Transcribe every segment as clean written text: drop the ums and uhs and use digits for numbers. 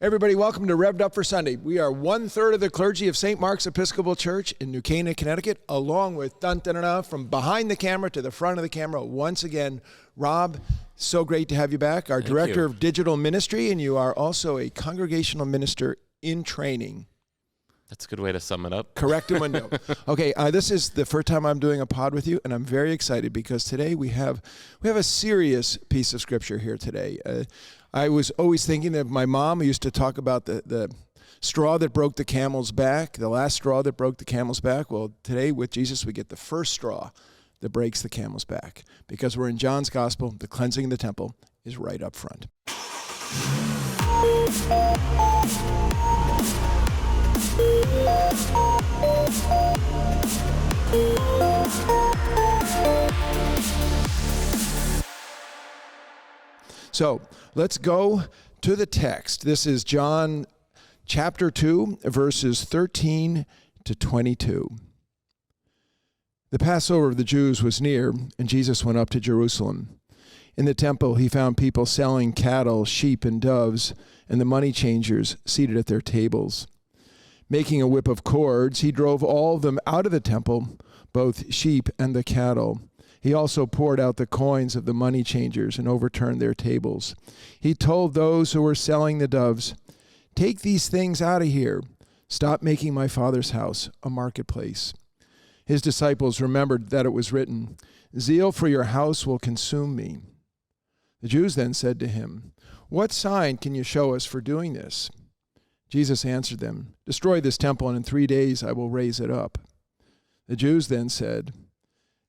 Everybody, welcome to Rev'd Up for Sunday. We are 1/3 of the clergy of St. Mark's Episcopal Church in New Canaan, Connecticut, along with from behind the camera to the front of the camera. Once again, Rob, so great to have you back, our Director of Digital Ministry, and you are also a congregational minister in training. That's a good way to sum it up. Correct window. Okay, this is the first time I'm doing a pod with you, and I'm very excited because today we have a serious piece of scripture here today. I was always thinking of my mom, who used to talk about the straw that broke the camel's back, the last straw that broke the camel's back. Well, today with Jesus, we get the first straw that breaks the camel's back. Because we're in John's Gospel, the cleansing of the temple is right up front. So let's go to the text. This is John chapter 2, verses 13 to 22. The Passover of the Jews was near, and Jesus went up to Jerusalem. In the temple, he found people selling cattle, sheep, and doves, and the money changers seated at their tables. Making a whip of cords, he drove all of them out of the temple, both sheep and the cattle. He also poured out the coins of the money changers and overturned their tables. He told those who were selling the doves, "Take these things out of here. Stop making my Father's house a marketplace." His disciples remembered that it was written, "Zeal for your house will consume me." The Jews then said to him, "What sign can you show us for doing this?" Jesus answered them, "Destroy this temple, and in 3 days I will raise it up." The Jews then said,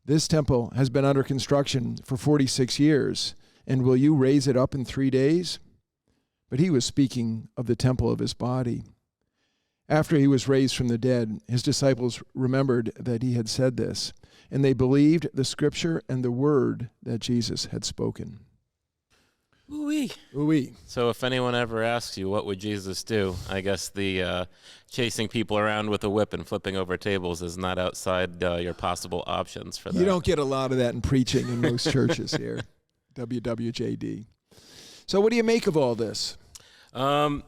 "This temple has been under construction for 46 years, and will you raise it up in 3 days?" But he was speaking of the temple of his body. After he was raised from the dead, his disciples remembered that he had said this, and they believed the scripture and the word that Jesus had spoken. Ooh-wee. Ooh-wee. So if anyone ever asks you, what would Jesus do? I guess the chasing people around with a whip and flipping over tables is not outside your possible options for that. You don't get a lot of that in preaching in most churches here. WWJD. So what do you make of all this? So,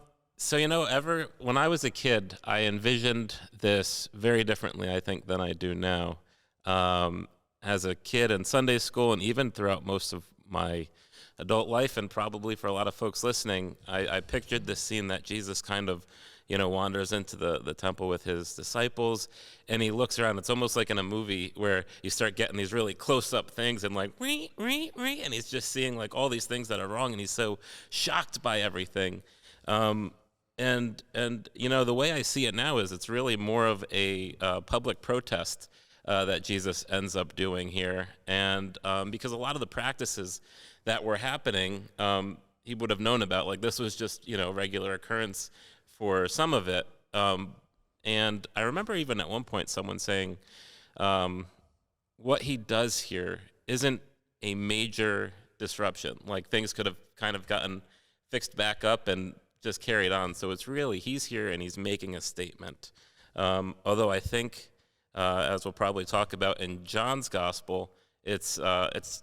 when I was a kid, I envisioned this very differently, I think, than I do now. As a kid in Sunday school and even throughout most of my adult life, and probably for a lot of folks listening, I pictured this scene that Jesus kind of, wanders into the temple with his disciples, and he looks around. It's almost like in a movie where you start getting these really close-up things and like, and he's just seeing like all these things that are wrong, and he's so shocked by everything. And the way I see it now is it's really more of a public protest that Jesus ends up doing here. And because a lot of the practices that were happening, he would have known about. Like, this was just, regular occurrence for some of it. And I remember even at one point someone saying, what he does here isn't a major disruption. Like, things could have kind of gotten fixed back up and just carried on. So it's really, he's here and he's making a statement. Although I think, as we'll probably talk about in John's Gospel, it's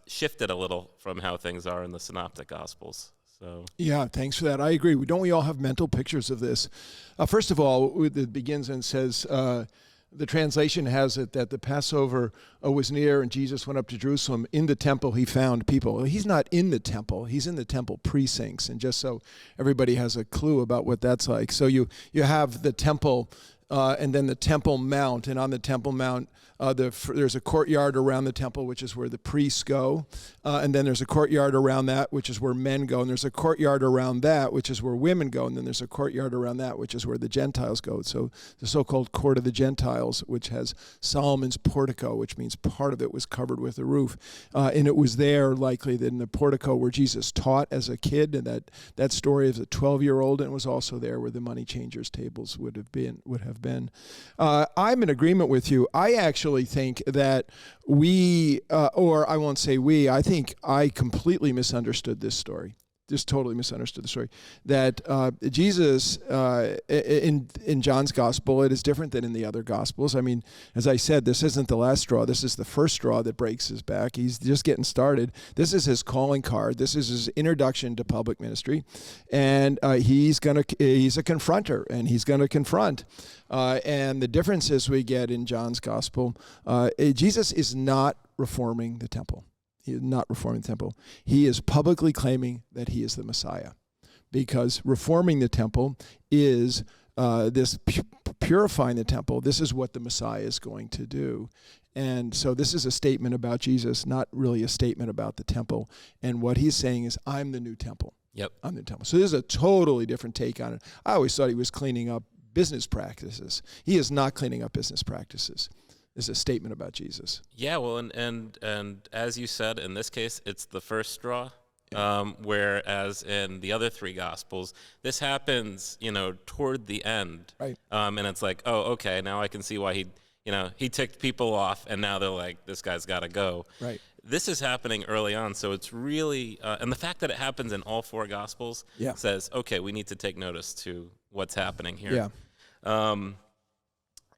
shifted a little from how things are in the Synoptic Gospels. So yeah, thanks for that. I agree. Don't we all have mental pictures of this? First of all, it begins and says, the translation has it that the Passover was near and Jesus went up to Jerusalem. In the temple, he found people. Well, he's not in the temple. He's in the temple precincts. And just so everybody has a clue about what that's like. So you have the temple and then the Temple Mount. And on the Temple Mount, there's a courtyard around the temple, which is where the priests go. And then there's a courtyard around that, which is where men go. And there's a courtyard around that, which is where women go. And then there's a courtyard around that, which is where the Gentiles go. So the so-called Court of the Gentiles, which has Solomon's portico, which means part of it was covered with a roof. And it was there, likely, in the portico where Jesus taught as a kid. And that story is a 12-year-old, and it was also there where the money changers' tables would have been. I'm in agreement with you. I actually think that I won't say we, I think I completely misunderstood this story. just totally misunderstood the story. That Jesus, in John's gospel, it is different than in the other gospels. I mean, as I said, this isn't the last straw. This is the first straw that breaks his back. He's just getting started. This is his calling card. This is his introduction to public ministry. And he's a confronter, and he's going to confront. And the differences we get in John's gospel, Jesus is not reforming the temple. He is not reforming the temple. He is publicly claiming that he is the Messiah, because reforming the temple is this purifying the temple. This is what the Messiah is going to do. And so this is a statement about Jesus, not really a statement about the temple. And what he's saying is, I'm the new temple. Yep. I'm the temple. So this is a totally different take on it. I always thought he was cleaning up business practices. He is not cleaning up business practices. This is a statement about Jesus. Yeah, well, and as you said, in this case, it's the first straw. Whereas in the other three Gospels, this happens, toward the end. Right. And it's like, oh, okay, now I can see why he ticked people off, and now they're like, this guy's got to go. Right. This is happening early on, so it's really, and the fact that it happens in all four Gospels says, okay, we need to take notice to what's happening here. Yeah.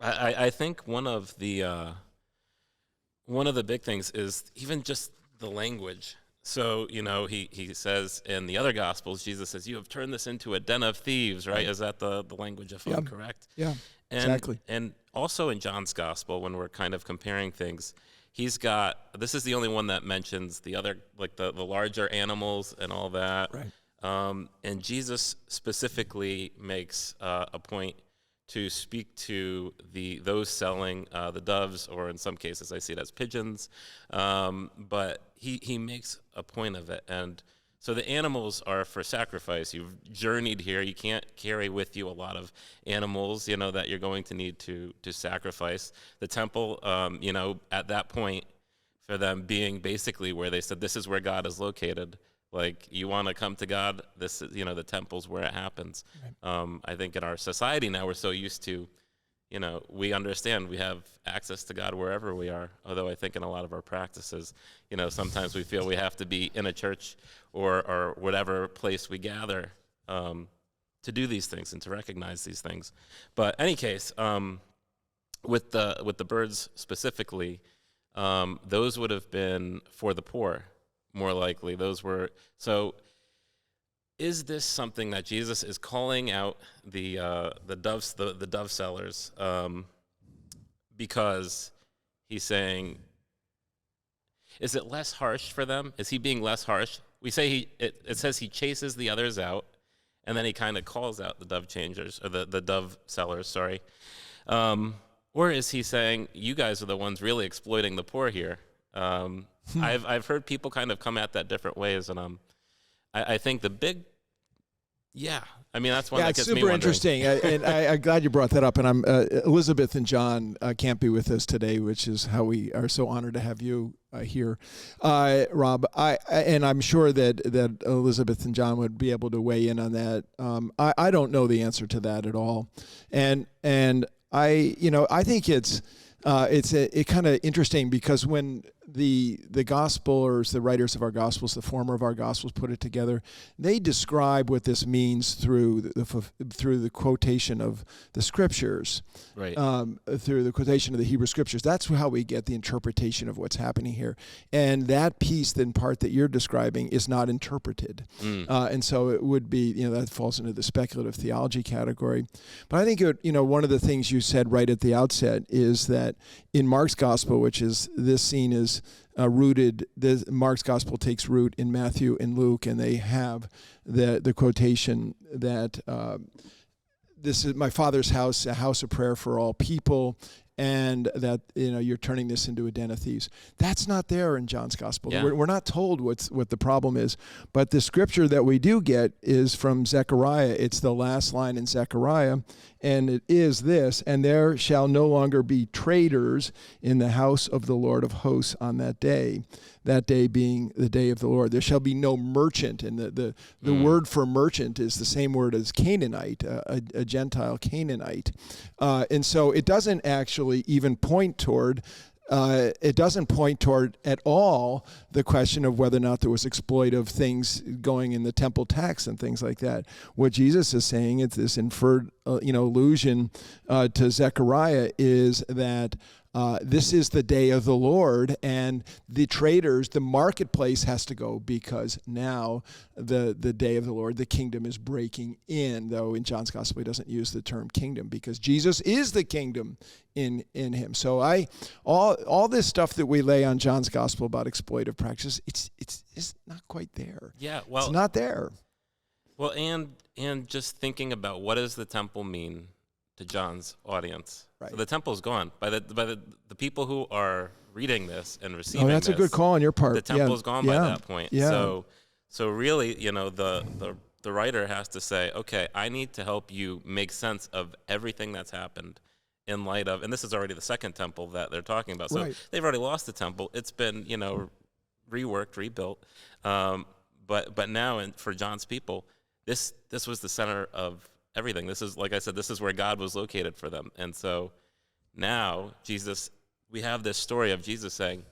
I think one of the big things is even just the language. So, he says in the other Gospels, Jesus says, you have turned this into a den of thieves, right? Is that the language, if I'm correct? Yeah, exactly. And also in John's Gospel, when we're kind of comparing things, he's got, this is the only one that mentions the other, like the larger animals and all that. Right. And Jesus specifically makes a point to speak to those selling the doves, or in some cases I see it as pigeons, but he makes a point of it. And so the animals are for sacrifice. You've journeyed here. You can't carry with you a lot of animals, that you're going to need to sacrifice. The temple, at that point, for them being basically where they said, this is where God is located. Like, you want to come to God, this is, the temple's where it happens. Right. I think in our society now, we're so used to, we understand we have access to God wherever we are. Although I think in a lot of our practices, sometimes we feel we have to be in a church or whatever place we gather to do these things and to recognize these things. But any case, with the birds specifically, those would have been for the poor. More likely, those were. So, is this something that Jesus is calling out the dove sellers because he's saying, is it less harsh for them? Is he being less harsh? We say it says he chases the others out, and then he kind of calls out the dove changers, or the dove sellers. Sorry, or is he saying, you guys are the ones really exploiting the poor here? I've heard people kind of come at that different ways, and I think the big, that's one that gets me wondering. It's super interesting, and I'm glad you brought that up. And Elizabeth and John can't be with us today, which is how we are so honored to have you here, Rob. And I'm sure that Elizabeth and John would be able to weigh in on that. I don't know the answer to that at all, and I think it's kind of interesting, because when the gospelers, the writers of our gospels, the former of our gospels, put it together, they describe what this means through the quotation of the scriptures, right? Through the quotation of the Hebrew scriptures. That's how we get the interpretation of what's happening here. And that piece, then, part that you're describing, is not interpreted, and so it would be, that falls into the speculative theology category. But I think one of the things you said right at the outset is that in Mark's gospel, which is this scene is rooted, Mark's gospel takes root in Matthew and Luke, and they have the quotation that this is my Father's house, a house of prayer for all people, and that you're turning this into a den of thieves. That's not there in John's gospel. Yeah. We're not told what the problem is, but the scripture that we do get is from Zechariah. It's the last line in Zechariah, and it is this: and there shall no longer be traders in the house of the Lord of hosts on that day being the day of the Lord. There shall be no merchant, and the word for merchant is the same word as Canaanite, a Gentile Canaanite. And so it doesn't actually even point toward it doesn't point toward at all the question of whether or not there was exploitive things going in the temple tax and things like that. What Jesus is saying, it's this inferred allusion to Zechariah, is that this is the day of the Lord, and the traders, the marketplace has to go, because now the day of the Lord, the kingdom is breaking in, though in John's gospel he doesn't use the term kingdom, because Jesus is the kingdom in him. So all this stuff that we lay on John's gospel about exploitive practices, it's not quite there. Yeah, well, it's not there. Well, and just thinking about what does the temple mean to John's audience. Right. So the temple's gone. By the people who are reading this and receiving that's this, a good call on your part. The temple's gone by that point. Yeah. So really, the writer has to say, okay, I need to help you make sense of everything that's happened in light of, and this is already the second temple that they're talking about. So they've already lost the temple. It's been, reworked, rebuilt. But now, for John's people, this was the center of everything. This is, like I said, this is where God was located for them. And so now we have this story of Jesus saying,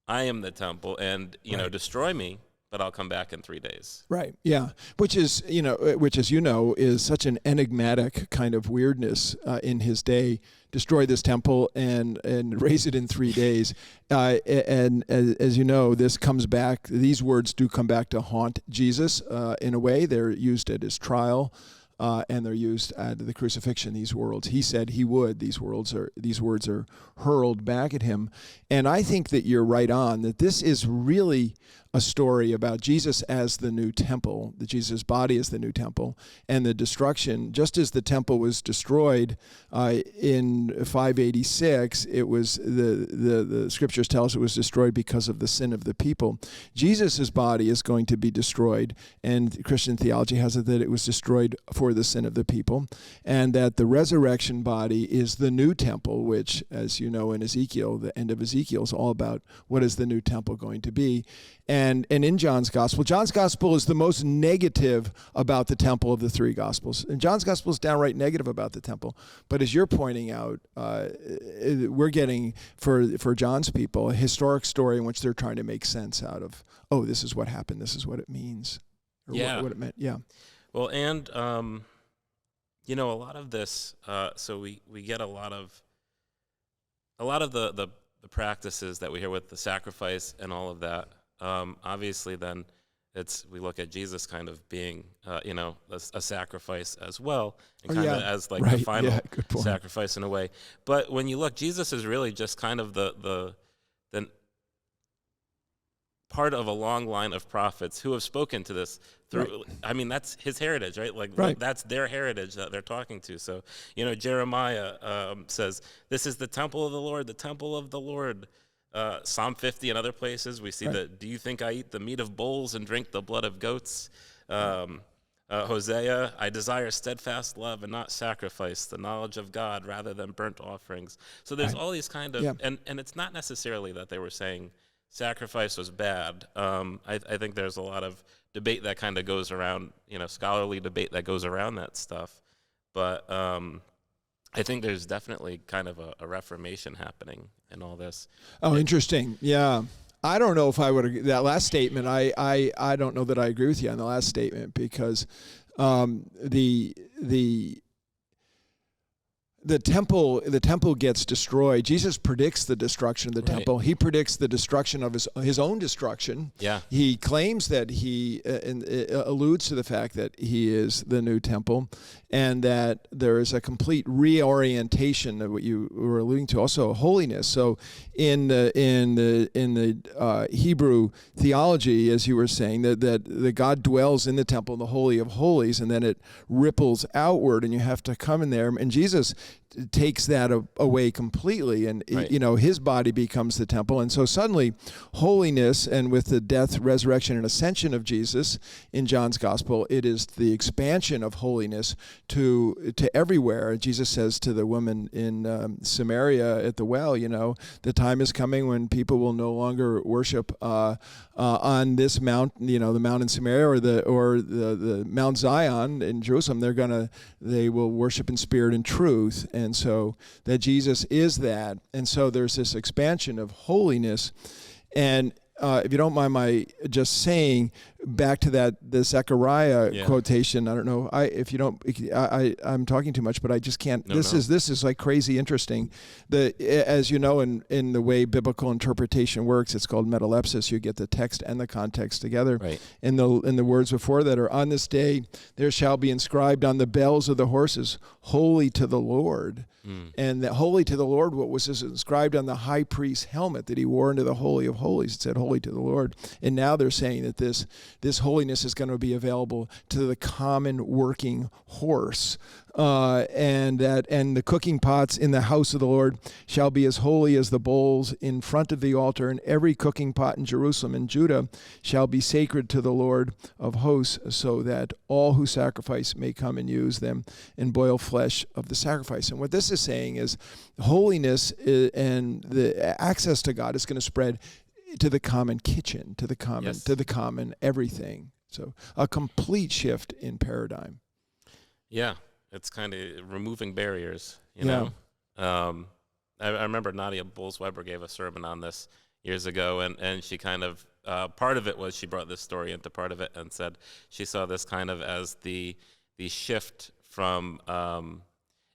I am the temple, and, destroy me, but I'll come back in 3 days. Right. Yeah. Which is is such an enigmatic kind of weirdness in his day. Destroy this temple and raise it in 3 days. And as you know, this comes back. These words do come back to haunt Jesus in a way. They're used at his trial. And they're used at the crucifixion. These words, he said he would. These words are hurled back at him, and I think that you're right on. That this is really a story about Jesus as the new temple, that Jesus' body is the new temple, and the destruction. Just as the temple was destroyed in 586, it was the scriptures tell us it was destroyed because of the sin of the people. Jesus' body is going to be destroyed, and Christian theology has it that it was destroyed for the sin of the people, and that the resurrection body is the new temple, which, as you know, in Ezekiel, the end of Ezekiel is all about what is the new temple going to be. And in John's gospel is the most negative about the temple of the three gospels. And John's gospel is downright negative about the temple. But as you're pointing out, we're getting, for John's people, a historic story in which they're trying to make sense out of, this is what happened, this is what it means, or what it meant. Yeah. Well, and, a lot of this, so we get a lot of the practices that we hear with the sacrifice and all of that. Obviously, then we look at Jesus kind of being, a sacrifice as well, and kind of as like the final sacrifice in a way. But when you look, Jesus is really just kind of the part of a long line of prophets who have spoken to this through. Right. I mean, that's his heritage, right? Like that's their heritage that they're talking to. So, Jeremiah says, "This is the temple of the Lord, the temple of the Lord." Psalm 50 and other places, we see that, do you think I eat the meat of bulls and drink the blood of goats? Hosea, I desire steadfast love and not sacrifice, the knowledge of God rather than burnt offerings. So there's all these kind of, and it's not necessarily that they were saying sacrifice was bad. I think there's a lot of debate that kind of goes around, scholarly debate that goes around that stuff. But I think there's definitely kind of a reformation happening in all this. Oh, interesting. Yeah. I don't know if I would, that last statement, I don't know that I agree with you on the last statement, because the temple gets destroyed. Jesus predicts the destruction of the temple. He predicts the destruction of his own destruction. Yeah. He claims that he alludes to the fact that he is the new temple, and that there is a complete reorientation of what you were alluding to, also holiness. So in the Hebrew theology, as you were saying, that God dwells in the temple, the Holy of Holies, and then it ripples outward, and you have to come in there. And Jesus takes that away completely, and his body becomes the temple. And so suddenly holiness, and with the death, resurrection, and ascension of Jesus in John's gospel, it is the expansion of holiness to everywhere. Jesus says to the woman in Samaria at the well, the time is coming when people will no longer worship on this mount, the mount in Samaria, or the Mount Zion in Jerusalem. They will worship in spirit and truth. truth, and so that Jesus is that. And so there's this expansion of holiness. And if you don't mind my just saying, back to the Zechariah quotation, I don't know, I'm talking too much, but I just can't. This is like crazy interesting. As you know, in the way biblical interpretation works, it's called metalepsis. You get the text and the context together. Right. In the words before that are, on this day there shall be inscribed on the bells of the horses, holy to the Lord. And that holy to the Lord, what was inscribed on the high priest's helmet that he wore into the Holy of Holies, it said holy to the Lord. And now they're saying that this holiness is going to be available to the common working horse. And the cooking pots in the house of the Lord shall be as holy as the bowls in front of the altar, and every cooking pot in Jerusalem and Judah shall be sacred to the Lord of hosts, so that all who sacrifice may come and use them and boil flesh of the sacrifice. And what this is saying is holiness and the access to God is going to spread to the common kitchen, to the common everything. So a complete shift in paradigm. Yeah. It's kind of removing barriers, you know. I remember Nadia Bowles-Weber gave a sermon on this years ago, and she kind of, part of it was she brought this story into part of it and said she saw this kind of as the shift from,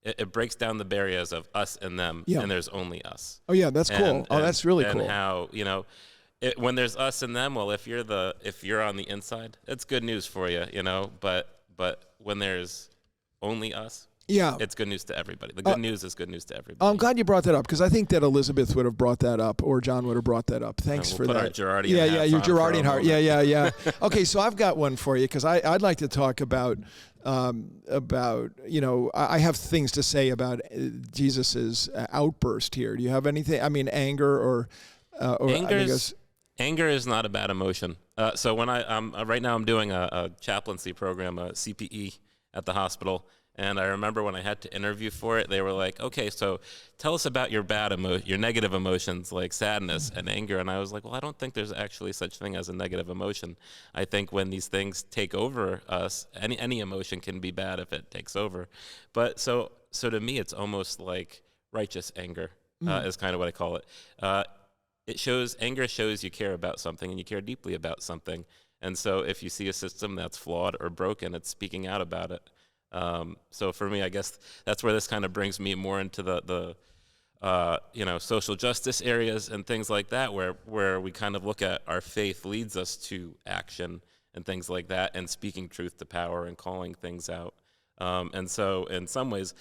it breaks down the barriers of us and them, and there's only us. Oh, yeah, that's cool. That's really cool. And how, you know, when there's us and them, well, if you're on the inside, it's good news for you, you know, but when there's only us, it's good news to everybody. The good news is good news to everybody. I'm glad you brought that up, because I think that Elizabeth would have brought that up, or John would have brought that up. Thanks for that. Our Gerardian your Gerardian heart. Yeah. Okay, so I've got one for you, because I'd like to talk about you know, I have things to say about Jesus's outburst here. Do you have anything? I mean, anger or anger is not a bad emotion. So when right now I'm doing a chaplaincy program, a CPE at the hospital. And I remember when I had to interview for it, they were like, okay, so tell us about your your negative emotions, like sadness and anger. And I was like, well, I don't think there's actually such thing as a negative emotion. I think when these things take over us, any emotion can be bad if it takes over. But so to me, it's almost like righteous anger is kind of what I call it. Anger shows you care about something, and you care deeply about something. And so if you see a system that's flawed or broken, it's speaking out about it. So for me, I guess that's where this kind of brings me more into the you know, social justice areas and things like that, where we kind of look at our faith leads us to action and things like that, and speaking truth to power and calling things out. And so in some ways,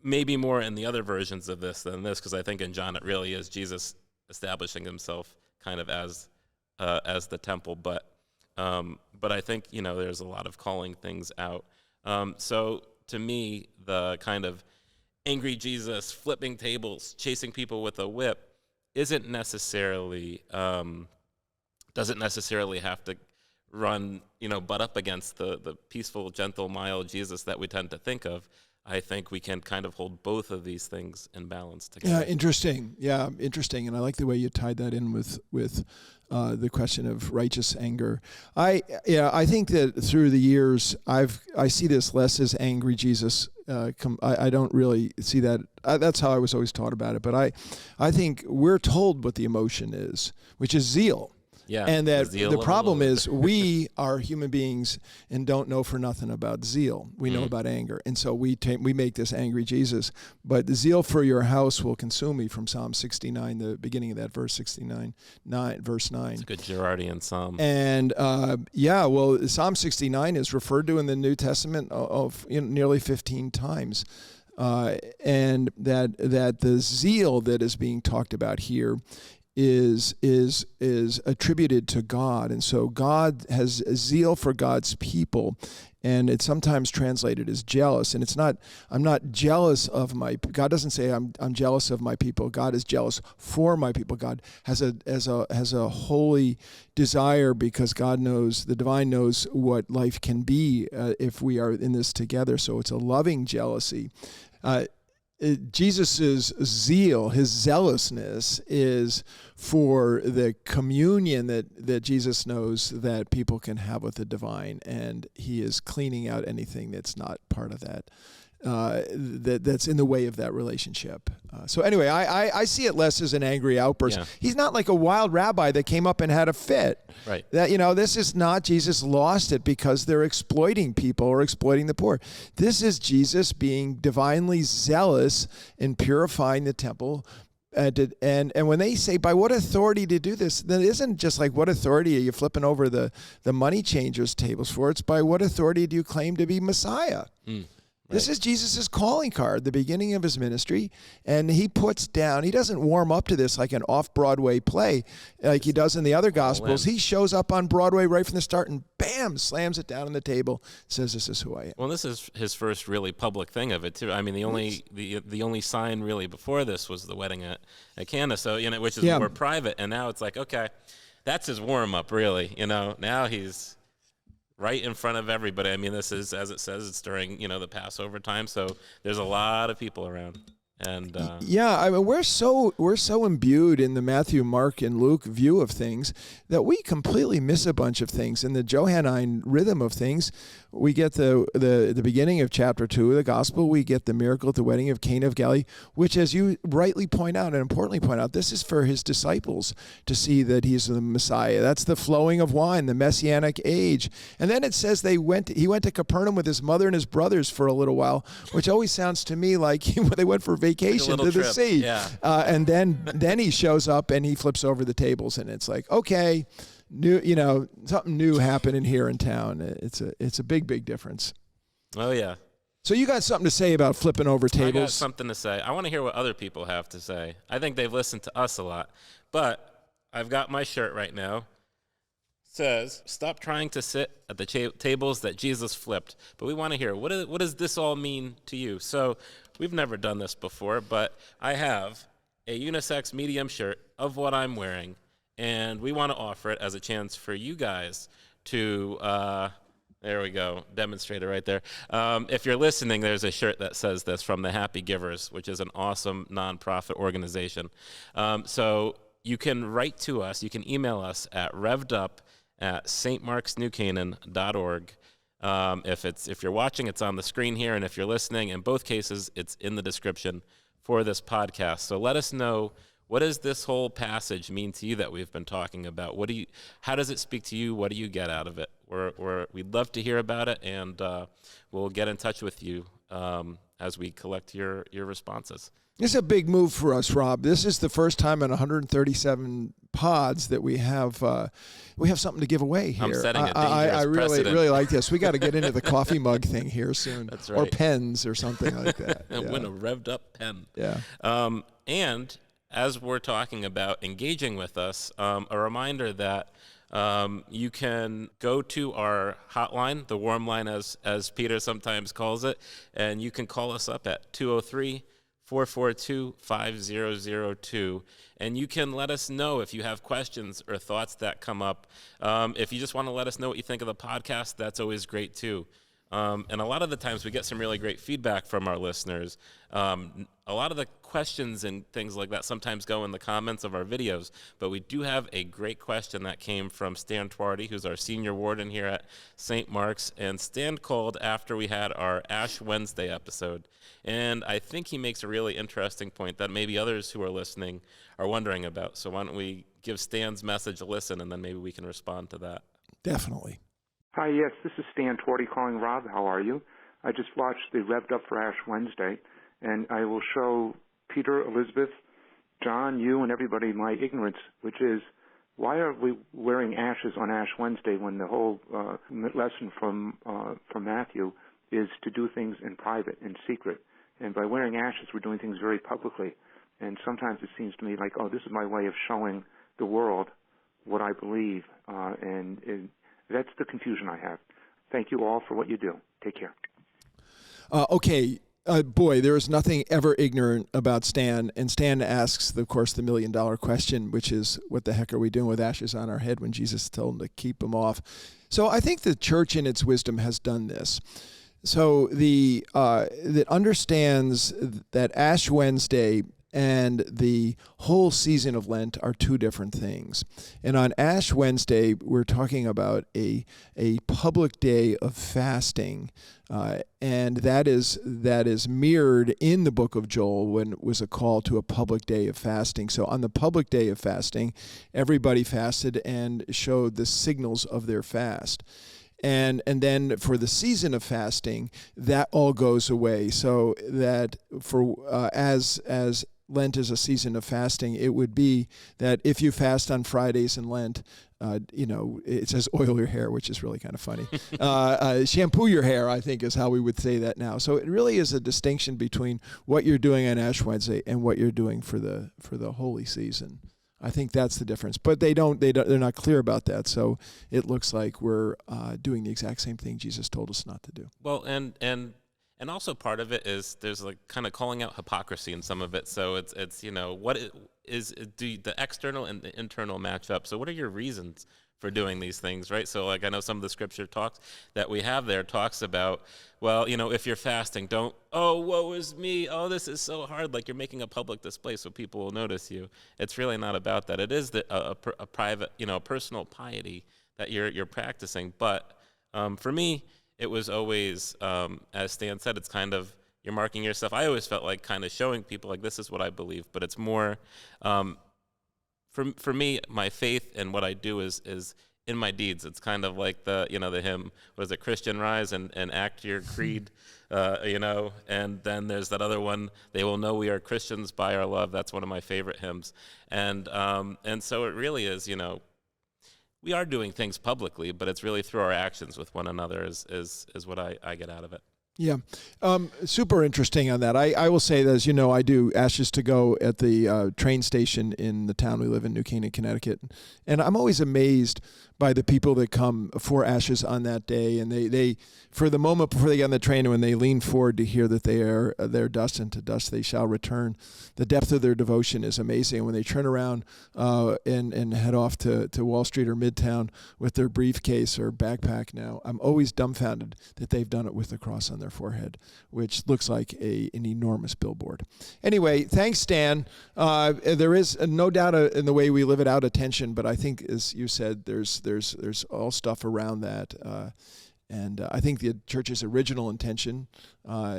maybe more in the other versions of this than this, because I think in John it really is Jesus establishing himself kind of as the temple, but I think, you know, there's a lot of calling things out. So to me, the kind of angry Jesus flipping tables, chasing people with a whip, doesn't necessarily have to run, you know, butt up against the peaceful, gentle, mild Jesus that we tend to think of. I think we can kind of hold both of these things in balance together. Interesting. And I like the way you tied that in with the question of righteous anger. I think that through the years I see this less as angry Jesus. I don't really see that. That's how I was always taught about it. But I think we're told what the emotion is, which is zeal. Yeah, and that the problem is we are human beings and don't know for nothing about zeal. We know about anger. And so we make this angry Jesus. But the zeal for your house will consume me, from Psalm 69, the beginning of that verse 69, verse 9. It's a good Gerardian psalm. And Psalm 69 is referred to in the New Testament of nearly 15 times. And that the zeal that is being talked about here is attributed to God. And so God has a zeal for God's people, and it's sometimes translated as jealous. And it's not, I'm not jealous of God doesn't say I'm jealous of my people. God is jealous for my people. God has a holy desire, because God knows, the divine knows what life can be if we are in this together. So it's a loving jealousy. Jesus' zeal, his zealousness, is for the communion that Jesus knows that people can have with the divine, and he is cleaning out anything that's not part of that. that's in the way of that relationship. So anyway, I see it less as an angry outburst. Yeah. He's not like a wild rabbi that came up and had a fit. Right. That, this is not Jesus lost it because they're exploiting people or exploiting the poor. This is Jesus being divinely zealous in purifying the temple. And when they say, by what authority to do this, then it isn't just like, what authority are you flipping over the money changers' tables for? It's by what authority do you claim to be Messiah? Right. This is Jesus' calling card, the beginning of his ministry, and he puts down, he doesn't warm up to this like an off-Broadway play like he does in the other Gospels. He shows up on Broadway right from the start and bam, slams it down on the table, says, this is who I am. Well, this is his first really public thing of it, too. I mean, the only sign really before this was the wedding at Cana, so, which is more private, and now it's like, okay, that's his warm-up, really. Now he's right in front of everybody. I mean, this is, as it says, it's during, the Passover time, so there's a lot of people around. And I mean, we're so imbued in the Matthew, Mark, and Luke view of things that we completely miss a bunch of things. In the Johannine rhythm of things, we get the beginning of chapter 2 of the Gospel. We get the miracle at the wedding of Cana of Galilee, which, as you rightly point out and importantly point out, this is for his disciples to see that he's the Messiah. That's the flowing of wine, the Messianic age. And then it says he went to Capernaum with his mother and his brothers for a little while, which always sounds to me like they went for vacation to the sea. Yeah. And then he shows up and he flips over the tables, and it's like, okay, something new happening here in town. It's a big difference. Oh yeah. So you got something to say about flipping over tables? I got something to say. I want to hear what other people have to say. I think they've listened to us a lot, but I've got my shirt right now. It says, "Stop trying to sit at the tables that Jesus flipped." But we want to hear what does this all mean to you? So we've never done this before, but I have a unisex medium shirt of what I'm wearing. And we want to offer it as a chance for you guys to, there we go, demonstrate it right there. If you're listening, there's a shirt that says this from the Happy Givers, which is an awesome nonprofit organization. So you can write to us. You can email us at revdup@stmarksnewcanaan.org. If you're watching, it's on the screen here. And if you're listening, in both cases, it's in the description for this podcast. So let us know, what does this whole passage mean to you that we've been talking about? How does it speak to you? What do you get out of it? We'd love to hear about it, and we'll get in touch with you as we collect your responses. This is a big move for us, Rob. This is the first time in 137 pods that we have something to give away here. I'm setting a dangerous I precedent. really like this. We got to get into the coffee mug thing here soon. That's right. Or pens or something like that. And win a Rev'd up pen. Yeah. And as we're talking about engaging with us, a reminder that you can go to our hotline, the warm line as Peter sometimes calls it, and you can call us up at 203-442-5002, and you can let us know if you have questions or thoughts that come up. If you just want to let us know what you think of the podcast, that's always great too. And a lot of the times we get some really great feedback from our listeners. A lot of the questions and things like that sometimes go in the comments of our videos, but we do have a great question that came from Stan Twardy, who's our senior warden here at St. Mark's, and Stan called after we had our Ash Wednesday episode. And I think he makes a really interesting point that maybe others who are listening are wondering about. So why don't we give Stan's message a listen, and then maybe we can respond to that. Definitely. Hi, yes, this is Stan Twardy calling Rob. How are you? I just watched the Rev'd Up for Ash Wednesday, and I will show Peter, Elizabeth, John, you, and everybody my ignorance, which is, why are we wearing ashes on Ash Wednesday when the whole lesson from Matthew is to do things in private, in secret? And by wearing ashes, we're doing things very publicly. And sometimes it seems to me like, oh, this is my way of showing the world what I believe, and that's the confusion I have. Thank you all for what you do. Take care. Okay. Boy, there is nothing ever ignorant about Stan. And Stan asks, of course, the $1 million question, which is, what the heck are we doing with ashes on our head when Jesus told him to keep them off? So I think the church in its wisdom has done this. So that understands that Ash Wednesday and the whole season of Lent are two different things. And on Ash Wednesday, we're talking about a public day of fasting, and that is mirrored in the book of Joel when it was a call to a public day of fasting. So on the public day of fasting, everybody fasted and showed the signals of their fast. And then for the season of fasting, that all goes away. So that for as Lent is a season of fasting, it would be that if you fast on Fridays in Lent, it says oil your hair, which is really kind of funny. Shampoo your hair, I think, is how we would say that now. So it really is a distinction between what you're doing on Ash Wednesday and what you're doing for the holy season. I think that's the difference. But they're not clear about that. So it looks like we're doing the exact same thing Jesus told us not to do. Well, and also part of it is there's like kind of calling out hypocrisy in some of it. So it's what is the external and the internal match up? So what are your reasons for doing these things, right? So like I know some of the scripture talks that we have there talks about, well, if you're fasting, don't, oh, woe is me, oh, this is so hard, like you're making a public display so people will notice you. It's really not about that. It is a private, personal piety that you're practicing. But for me, it was always, as Stan said, it's kind of, you're marking yourself. I always felt like kind of showing people like, this is what I believe, but it's more, for me, my faith and what I do is in my deeds. It's kind of like the hymn, was it Christian Rise and act your creed, and then there's that other one, they will know we are Christians by our love. That's one of my favorite hymns. And so it really is, we are doing things publicly, but it's really through our actions with one another is what I get out of it. Yeah. Super interesting on that. I will say that, as you know, I do Ashes to Go at the train station in the town we live in, New Canaan, Connecticut. And I'm always amazed by the people that come for Ashes on that day. And they for the moment before they get on the train, when they lean forward to hear that they are their dust, and to dust they shall return, the depth of their devotion is amazing. And when they turn around and head off to Wall Street or Midtown with their briefcase or backpack now, I'm always dumbfounded that they've done it with the cross on their forehead, which looks like an enormous billboard. Anyway, thanks, Stan. There is no doubt in the way we live it out a tension, but I think, as you said, there's all stuff around that. And I think the church's original intention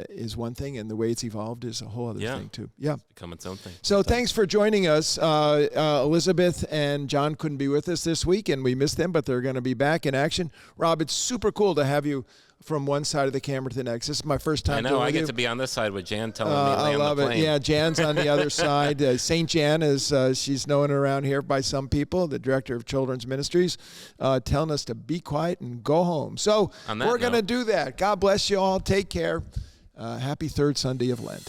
is one thing, and the way it's evolved is a whole other thing too. Yeah, it's become its own thing. So thanks for joining us. Elizabeth and John couldn't be with us this week, and we missed them, but they're going to be back in action. Rob, it's super cool to have you from one side of the camera to the next. This is my first time. I know. I get to be on this side with Jan telling me to land I love the plane. it. Yeah, Jan's on the other side. St. Jan is she's known around here by some people, the director of children's ministries, telling us to be quiet and go home. So we're going to do that. God bless you all. Take care. Happy third Sunday of Lent.